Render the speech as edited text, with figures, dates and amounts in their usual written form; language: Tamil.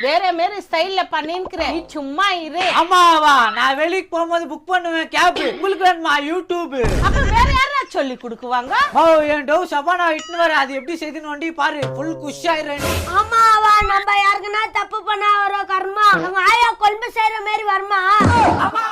வேற மாரி ஸ்டைல்ல பண்ணிருக்கிறேன், நீ சும்மா இரு. ஆமாவா, நான் வெளிக்கு போகும்போது புக் பண்ணுவேன் கேப். உங்களுக்கு வேணுமா யூடியூப்? அப்ப வேற யாரா சொல்லி கொடுக்குவாங்க? ஓ, என் டவ் சபானா இட்டுன்னு வர, அது எப்படி செய்துன்னு வண்டி பாரு, ஃபுல் குஷ் ஆயிரும். ஆமாவா, நம்ம யாருக்குன்னா தப்பு பண்ணா வர கர்மா, அவங்க ஆயா கொழும்பு செய்யற மாதிரி வருமா? ஆமா